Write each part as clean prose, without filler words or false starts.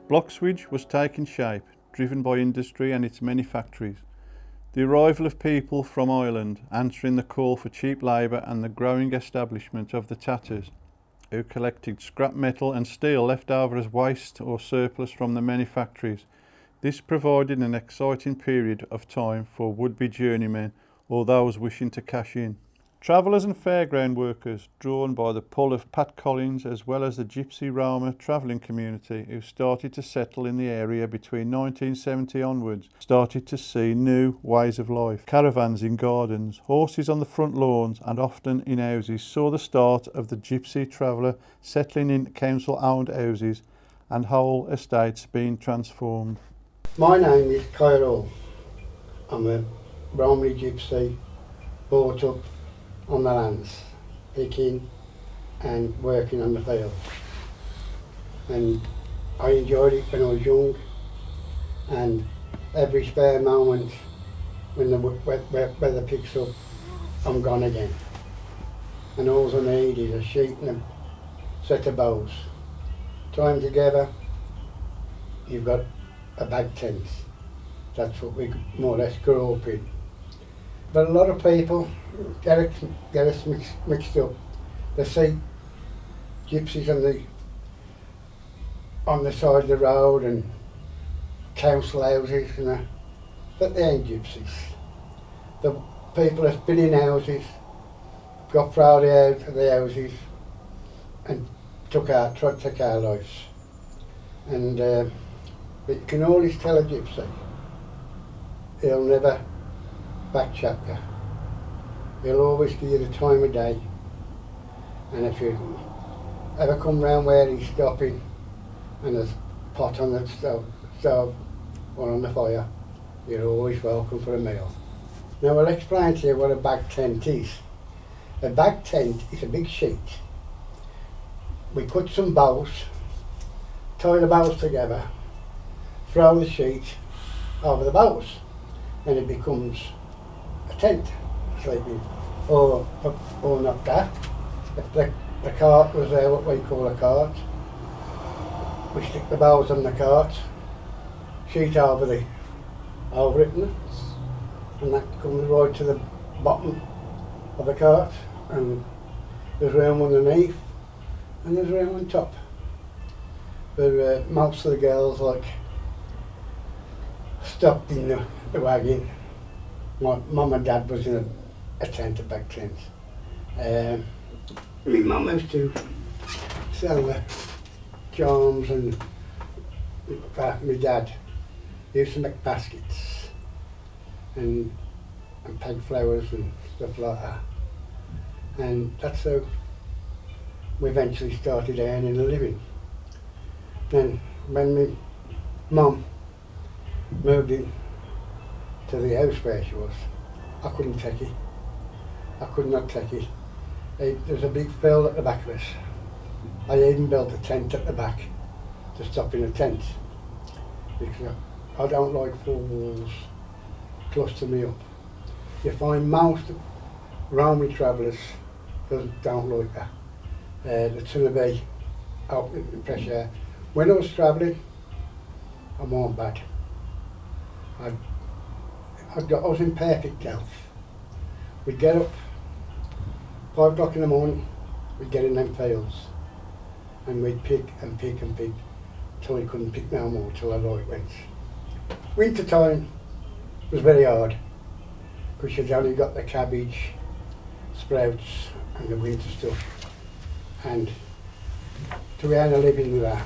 Bloxwich was taking shape, driven by industry and its many factories. The arrival of people from Ireland, answering the call for cheap labour, and the growing establishment of the tatters, who collected scrap metal and steel left over as waste or surplus from the many factories. This provided an exciting period of time for would-be journeymen or those wishing to cash in. Travellers and fairground workers, drawn by the pull of Pat Collins, as well as the Gypsy Roma travelling community who started to settle in the area between 1970 onwards, started to see new ways of life. Caravans in gardens, horses on the front lawns, and often in houses saw the start of the gypsy traveller settling in council-owned houses and whole estates being transformed. My name is Kyle. I'm a Bromley gypsy, brought up on the lands, picking and working on the fields. And I enjoyed it when I was young, and every spare moment when the weather picks up, I'm gone again. And all I need is a sheet and a set of bows. Tie them together, you've got a bag tent. That's what we more or less grew up in. But a lot of people get us mixed up. They see gypsies on the side of the road and council houses, you know, but they ain't gypsies. The people that's been in houses, got Friday out of the houses and tried to take our lives. And but you can always tell a gypsy, he'll never backchat you. He'll always give you the time of day. And if you ever come round where he's stopping and there's a pot on the stove or on the fire, you're always welcome for a meal. Now I'll explain to you what a bag tent is. A bag tent is a big sheet. We put some boughs, tie the boughs together, throw the sheet over the boughs, and it becomes a tent, sleeping. Or not that. If the cart was there, what we call a cart, we stick the boughs on the cart, sheet over it, and that comes right to the bottom of the cart, and there's room underneath and there's room on top. But most of the girls stopped in the wagon. My mum and dad was in a tent, a bag tent. My mum used to sell charms, and my dad used to make baskets and peg flowers and stuff like that. And that's how we eventually started earning a living. Then when my mum moved in to the house where she was, I couldn't take it. I could not take it. There's a big field at the back of us. I even built a tent at the back to stop in a tent, because I don't like four walls cluster me up. You find most Romney travellers don't like that. It's going to be out in fresh air. When I was travelling, I wasn't bad. I was in perfect health. We'd get up 5 o'clock in the morning, we'd get in them fields, and we'd pick and pick and pick till we couldn't pick no more, till the light went. Winter time was very hard, because you'd only got the cabbage, sprouts and the winter stuff, and to earn a living with that,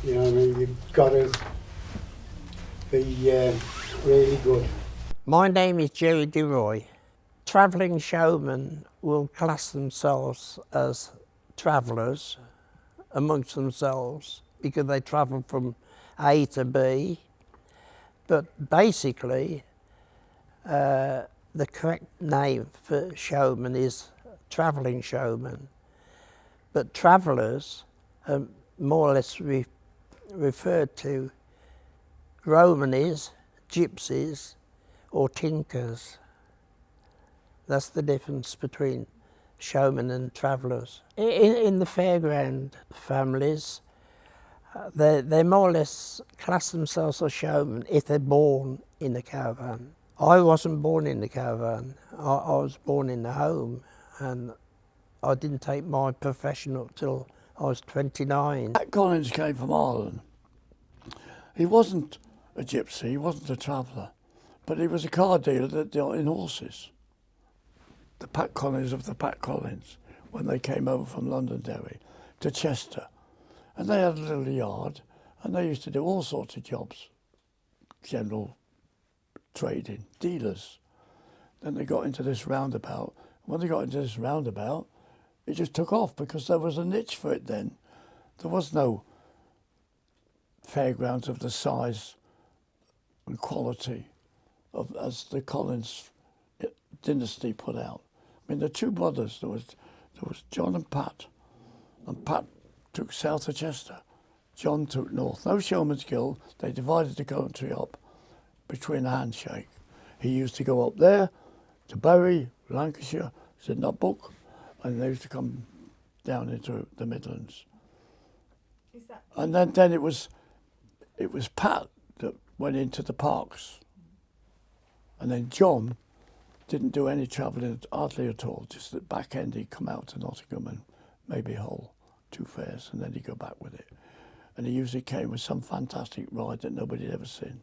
you know what I mean, you've got to be really good. My name is Jerry DeRoy. Travelling showmen will class themselves as travellers amongst themselves because they travel from A to B, but basically the correct name for showman is travelling showman. But travellers are more or less referred to Romanies, gypsies or tinkers. That's the difference between showmen and travellers. In the fairground families, They more or less class themselves as showmen if they're born in the caravan. I wasn't born in the caravan. I was born in the home, and I didn't take my profession up till I was 29. Pat Collins came from Ireland. He wasn't a gypsy, he wasn't a traveller, but he was a car dealer that dealt in horses. The Pat Collins of the Pat Collins, when they came over from Londonderry to Chester. And they had a little yard, and they used to do all sorts of jobs, general trading, dealers. Then they got into this roundabout. When they got into this roundabout, it just took off because there was a niche for it then. There was no fairgrounds of the size and quality of as the Collins dynasty put out. I mean, the two brothers, there was John and Pat took south of Chester. John took north. No showman's guild. They divided the country up between a handshake. He used to go up there to Bury, Lancashire, Sidney-Book, and they used to come down into the Midlands. And then it was Pat that went into the parks. And then John didn't do any travelling hardly at all. Just at the back end he'd come out to Nottingham and maybe Hull, 2 fairs, and then he'd go back with it. And he usually came with some fantastic ride that nobody had ever seen.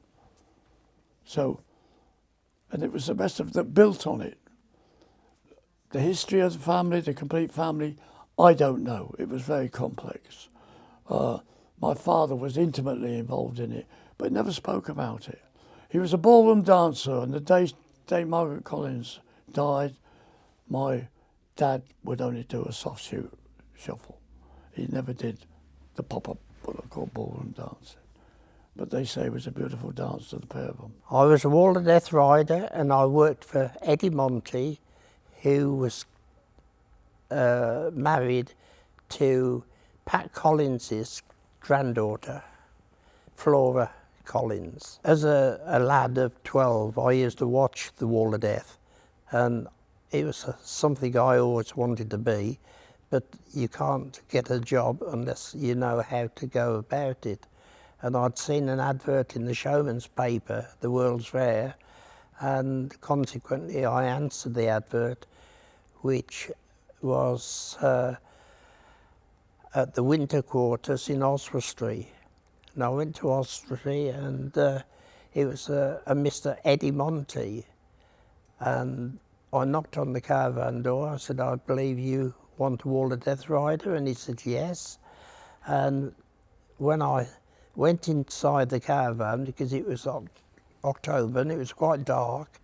So, and it was the rest of that built on it. The history of the family, the complete family, I don't know. It was very complex. My father was intimately involved in it, but never spoke about it. He was a ballroom dancer, and the day Margaret Collins died, my dad would only do a soft shoe shuffle. He never did the pop-up, what I call ballroom dancing. But they say it was a beautiful dance to the pair of them. I was a Wall of Death rider, and I worked for Eddie Monty, who was married to Pat Collins's granddaughter, Flora Collins. As a lad of 12, I used to watch the Wall of Death, and it was something I always wanted to be, but you can't get a job unless you know how to go about it. And I'd seen an advert in the showman's paper, the World's Fair, and consequently I answered the advert, which was at the winter quarters in Oswestry. And I went to Oswestry, and it was a Mr. Eddie Monty. And I knocked on the caravan door. I said, I believe you want a Wall of Death rider? And he said, yes. And when I went inside the caravan, because it was October and it was quite dark,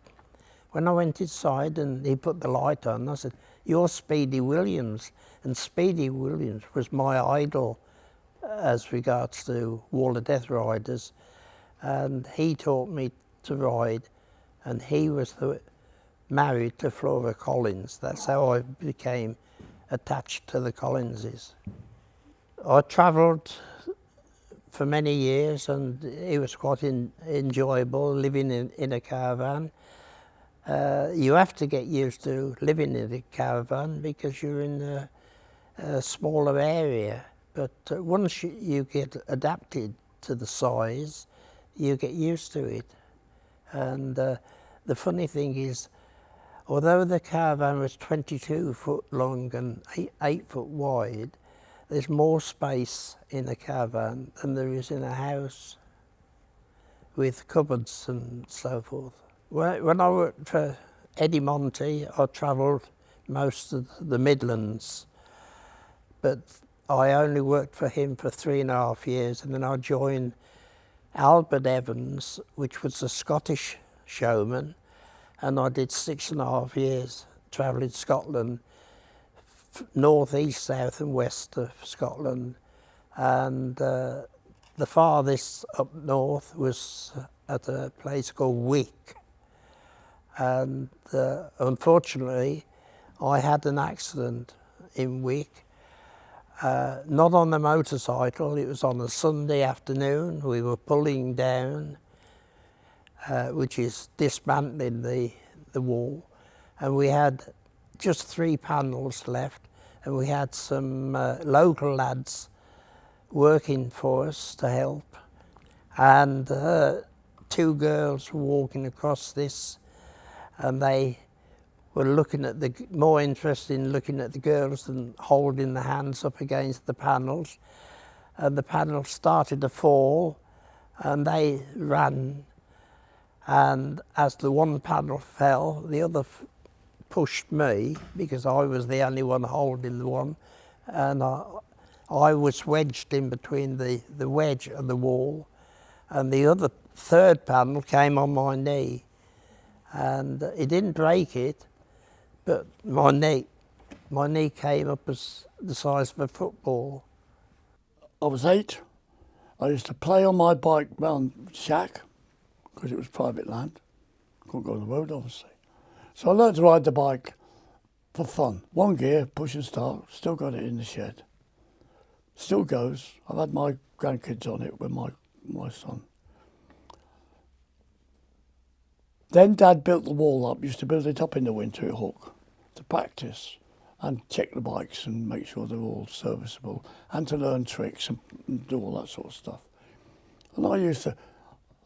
when I went inside and he put the light on, I said, you're Speedy Williams. And Speedy Williams was my idol as regards to Wall of Death riders. And he taught me to ride, and he was married to Flora Collins. That's how I became attached to the Collinses. I travelled for many years, and it was quite enjoyable living in a caravan. You have to get used to living in a caravan because you're in a smaller area. But once you get adapted to the size, you get used to it. And the funny thing is, although the caravan was 22 foot long and 8 foot wide, there's more space in a caravan than there is in a house, with cupboards and so forth. When I worked for Eddie Monty, I travelled most of the Midlands, but I only worked for him for 3.5 years, and then I joined Albert Evans, which was a Scottish showman, and I did 6.5 years travelling Scotland, north, east, south and west of Scotland. And the farthest up north was at a place called Wick. And unfortunately, I had an accident in Wick. Not on the motorcycle, it was on a Sunday afternoon. We were pulling down, which is dismantling the wall, and we had just 3 panels left, and we had some local lads working for us to help, and two girls were walking across this, and they were looking at more interested in looking at the girls than holding the hands up against the panels, and the panels started to fall, and they ran, and as the one panel fell, the other pushed me, because I was the only one holding the one, and I was wedged in between the wedge and the wall, and the third panel came on my knee, and it didn't break it, but my knee came up as the size of a football. I was 8. I used to play on my bike round Shack, because it was private land. Couldn't go on the road, obviously. So I learned to ride the bike for fun. One gear, push and start, still got it in the shed. Still goes. I've had my grandkids on it with my son. Then Dad built the wall up, used to build it up in the winter at Hook to practice and check the bikes and make sure they're all serviceable and to learn tricks and do all that sort of stuff. And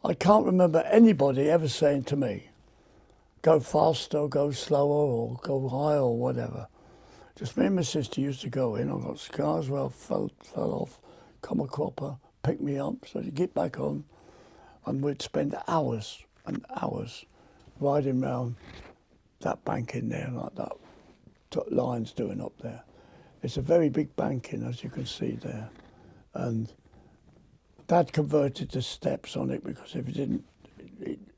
I can't remember anybody ever saying to me, go faster or go slower or go higher or whatever. Just me and my sister used to go in. I got scars where I fell off, come a cropper, pick me up, so to get back on, and we'd spend hours and hours riding round that banking there like that line's doing up there. It's a very big banking, as you can see there, and Dad converted the steps on it because if you didn't,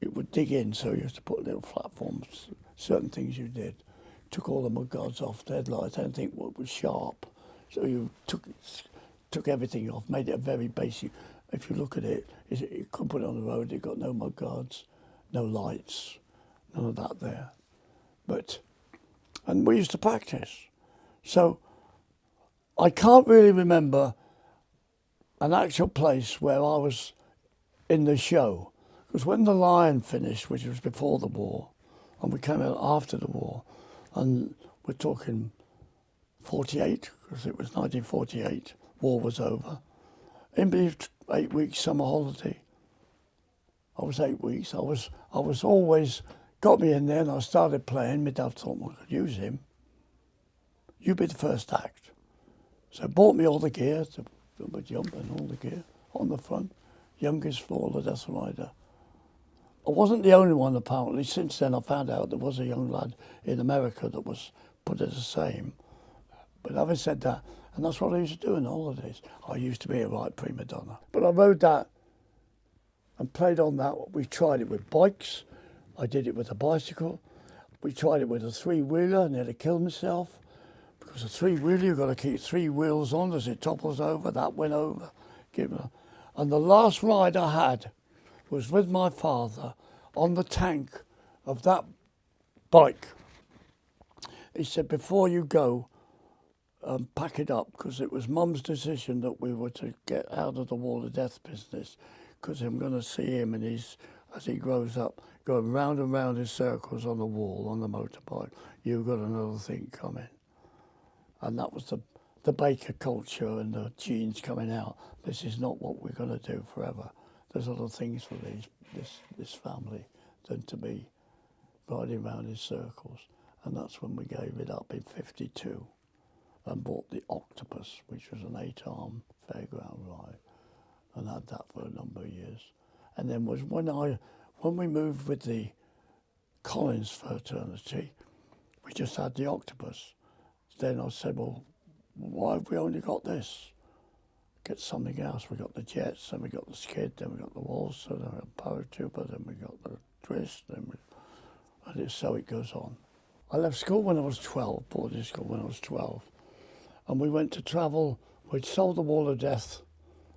it would dig in, so you used to put little platforms, certain things you did. Took all the mudguards off, the headlights, anything what was sharp. So you took everything off, made it a very basic. If you look at it, you couldn't put it on the road, it got no mudguards, no lights, none of that there. And we used to practice. So I can't really remember an actual place where I was in the show. Because when The Lion finished, which was before the war, and we came out after the war, and we're talking 48, because it was 1948, war was over. In the 8 weeks summer holiday, I was 8 weeks, I was always, got me in there and I started playing. My dad thought I could use him. You be the first act. So bought me all the gear, the jump and all the gear on the front. Youngest for all the Death Rider. I wasn't the only one, apparently. Since then, I found out there was a young lad in America that was put as the same. But having said that, and that's what I used to do in the holidays. I used to be a right prima donna. But I rode that and played on that. We tried it with bikes. I did it with a bicycle. We tried it with a three-wheeler, nearly killed myself. Because a three-wheeler, you've got to keep 3 wheels on as it topples over. That went over. And the last ride I had was with my father on the tank of that bike. He said, before you go, pack it up, because it was Mum's decision that we were to get out of the wall of death business, because I'm going to see him and as he grows up, going round and round in circles on the wall, on the motorbike. You've got another thing coming. And that was the Baker culture and the genes coming out. This is not what we're going to do forever. There's other things for this family than to be riding around in circles. And that's when we gave it up in 52 and bought the Octopus, which was an 8-arm fairground ride, and had that for a number of years. And then was when we moved with the Collins fraternity, we just had the Octopus. Then I said, well, why have we only got this? Get something else. We got the Jets, then we got the Skid, then we got the Waltzer, then we got Paratrooper, then we got the Twist, and so it goes on. I left school when I was 12, boarding school when I was 12, and we went to travel. We'd sold the Wall of Death,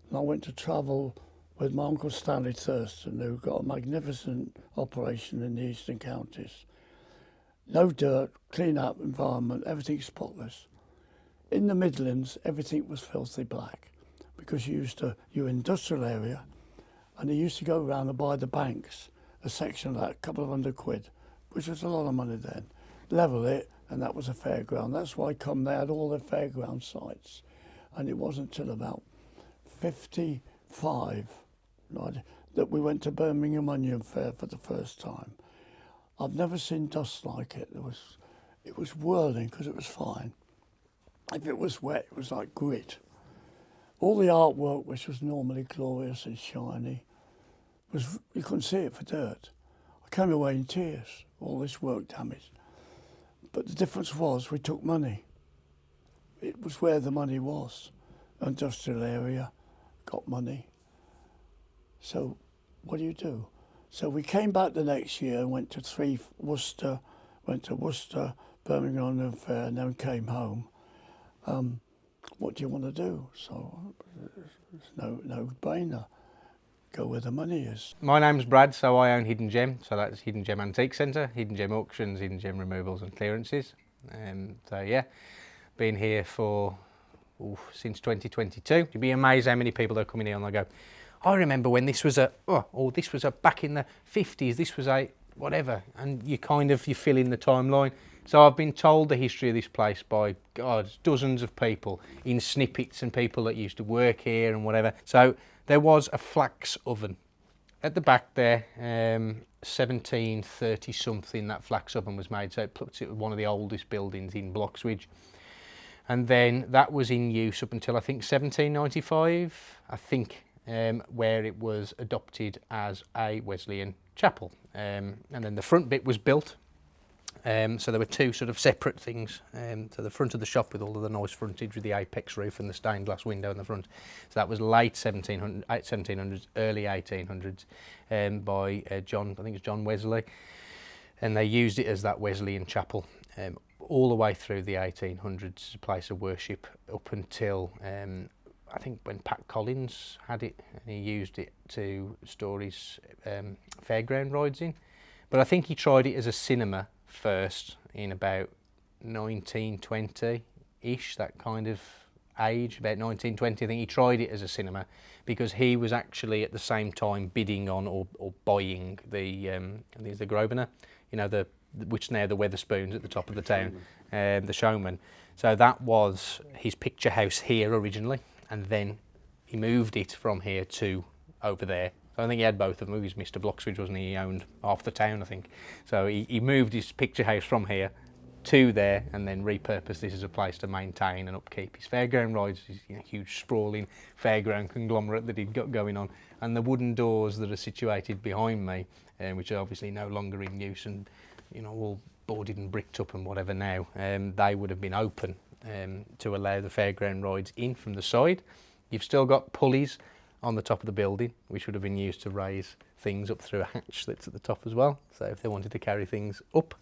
and I went to travel with my Uncle Stanley Thurston, who got a magnificent operation in the Eastern Counties. No dirt, clean up environment, everything spotless. In the Midlands, everything was filthy black, because you're industrial area, and they used to go around and buy the banks, a section of that, a couple of £100, which was a lot of money then, level it, and that was a fairground. That's why they had all their fairground sites. And it wasn't till about 1955, right, that we went to Birmingham Onion Fair for the first time. I've never seen dust like it. It was whirling because it was fine. If it was wet, it was like grit. All the artwork, which was normally glorious and shiny, you couldn't see it for dirt. I came away in tears, all this work damaged. But the difference was we took money. It was where the money was. Industrial area, got money. So what do? So we came back the next year and went to Worcester, Birmingham Onion Fair, and then came home. What do you want to do? So it's no brainer. Go where the money is. My name's Brad, so I own Hidden Gem. So that's Hidden Gem Antique Centre, Hidden Gem Auctions, Hidden Gem Removals and Clearances. So yeah, been here for since 2022. You'd be amazed how many people are coming here and they go, I remember when this was this was back in the 50s, this was a whatever, and you fill in the timeline. So I've been told the history of this place by dozens of people in snippets and people that used to work here and whatever. So there was a flax oven at the back there, 1730 something that flax oven was made. So it puts it one of the oldest buildings in Bloxwich. And then that was in use up until I think 1795, where it was adopted as a Wesleyan chapel. And then the front bit was built. So there were two sort of separate things. So the front of the shop with all of the nice frontage with the apex roof and the stained glass window in the front. So that was late 1700s, early 1800s by John, I think it's John Wesley. And they used it as that Wesleyan chapel all the way through the 1800s, as a place of worship up until I think when Pat Collins had it, and he used it to store his fairground rides in. But I think he tried it as a cinema first in about 1920-ish, that kind of age, about 1920. I think he tried it as a cinema because he was actually at the same time bidding on or buying the Grosvenor, which now the Weatherspoons at the top of the town, the Showman. So that was his picture house here originally, and then he moved it from here to over there. So I think he had both of them. He was Mr. Bloxwich, wasn't he? He owned half the town, I think. So he moved his picture house from here to there and then repurposed this as a place to maintain and upkeep his fairground rides, his huge sprawling fairground conglomerate that he'd got going on. And the wooden doors that are situated behind me, which are obviously no longer in use and all boarded and bricked up and whatever now, they would have been open to allow the fairground rides in from the side. You've still got pulleys on the top of the building, which would have been used to raise things up through a hatch that's at the top as well. So if they wanted to carry things up.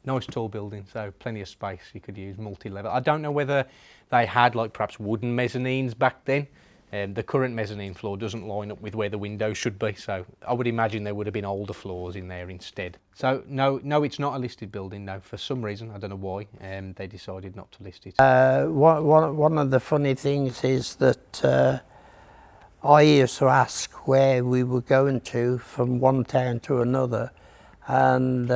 Nice tall building, so plenty of space you could use, multi-level. I don't know whether they had perhaps wooden mezzanines back then. The current mezzanine floor doesn't line up with where the windows should be, so I would imagine there would have been older floors in there instead. So no, it's not a listed building, no. For some reason, I don't know why, they decided not to list it. One of the funny things is that I used to ask where we were going to from one town to another, and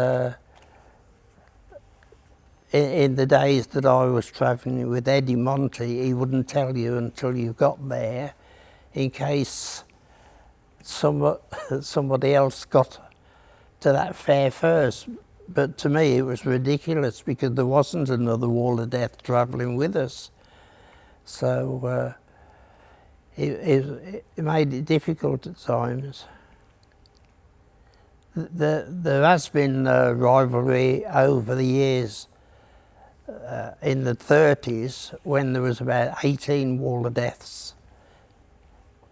in the days that I was travelling with Eddie Monty, he wouldn't tell you until you got there, in case somebody else got to that fair first. But to me it was ridiculous because there wasn't another Wall of Death travelling with us. So it made it difficult at times. There has been rivalry over the years. In the 30s, when there was about 18 Wall of Deaths,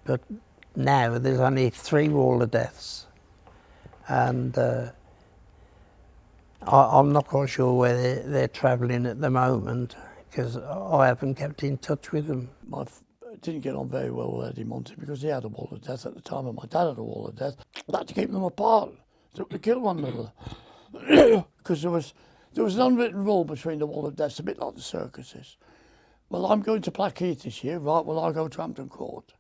but now there's only 3 Wall of Deaths, and I'm not quite sure where they're travelling at the moment because I haven't kept in touch with them. I didn't get on very well with Eddie Monty because he had a Wall of Death at the time, and my dad had a Wall of Death. I had to keep them apart to kill one another because there was an unwritten rule between the Wall of Deaths, a bit like the circuses. Well, I'm going to Blackheath this year, right? Well, I'll go to Hampton Court.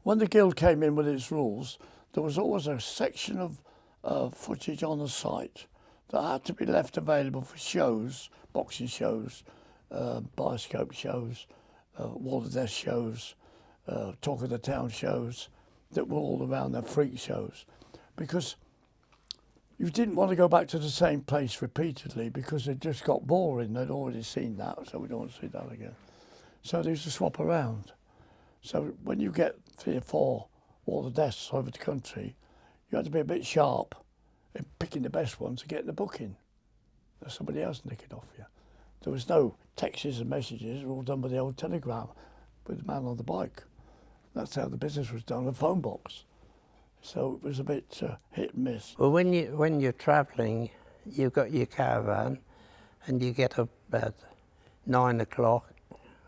When the Guild came in with its rules, there was always a section of footage on the site that had to be left available for shows, boxing shows, bioscope shows, Wall of Death shows, Talk of the Town shows that were all around the freak shows, because you didn't want to go back to the same place repeatedly because it just got boring. They'd already seen that, so we don't want to see that again. So they used to swap around. So when you get 3 or 4 Wall of Deaths over the country, you had to be a bit sharp in picking the best ones to get the booking. There's somebody else nick it off you. There was no texts and messages, it was all done by the old telegram with the man on the bike. That's how the business was done, a phone box. So it was a bit hit and miss. Well, when you're travelling, you've got your caravan, and you get up at 9 o'clock.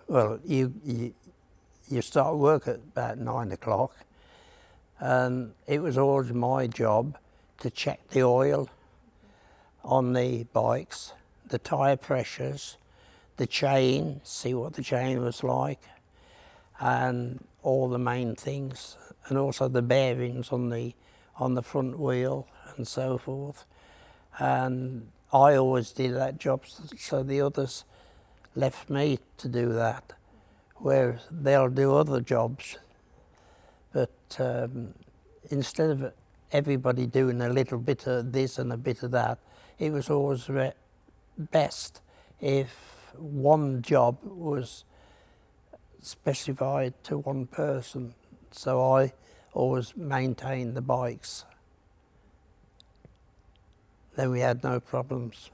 Well, you start work at about 9 o'clock, and it was always my job to check the oil on the bikes, the tyre pressures, the chain, see what the chain was like, and all the main things, and also the bearings on the front wheel and so forth. And I always did that job, so the others left me to do that, where they'll do other jobs. But instead of everybody doing a little bit of this and a bit of that, it was always best if one job was specified to one person. So I always maintained the bikes. Then we had no problems.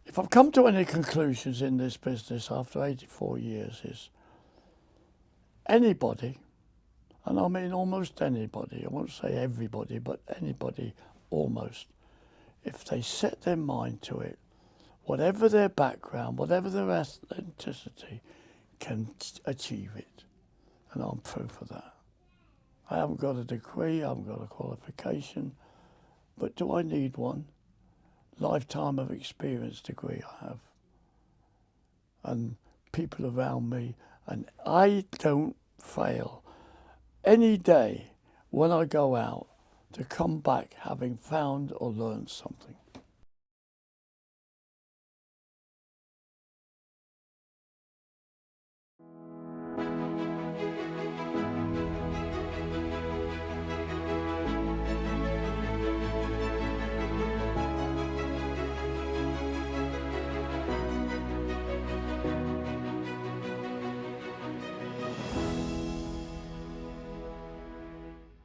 If I've come to any conclusions in this business after 84 years is anybody, and I mean almost anybody, I won't say everybody, but anybody almost, if they set their mind to it, whatever their background, whatever their authenticity, can achieve it. And I'm proof of that. I haven't got a degree, I haven't got a qualification, but do I need one? Lifetime of experience degree I have. And people around me, and I don't fail any day when I go out to come back having found or learned something.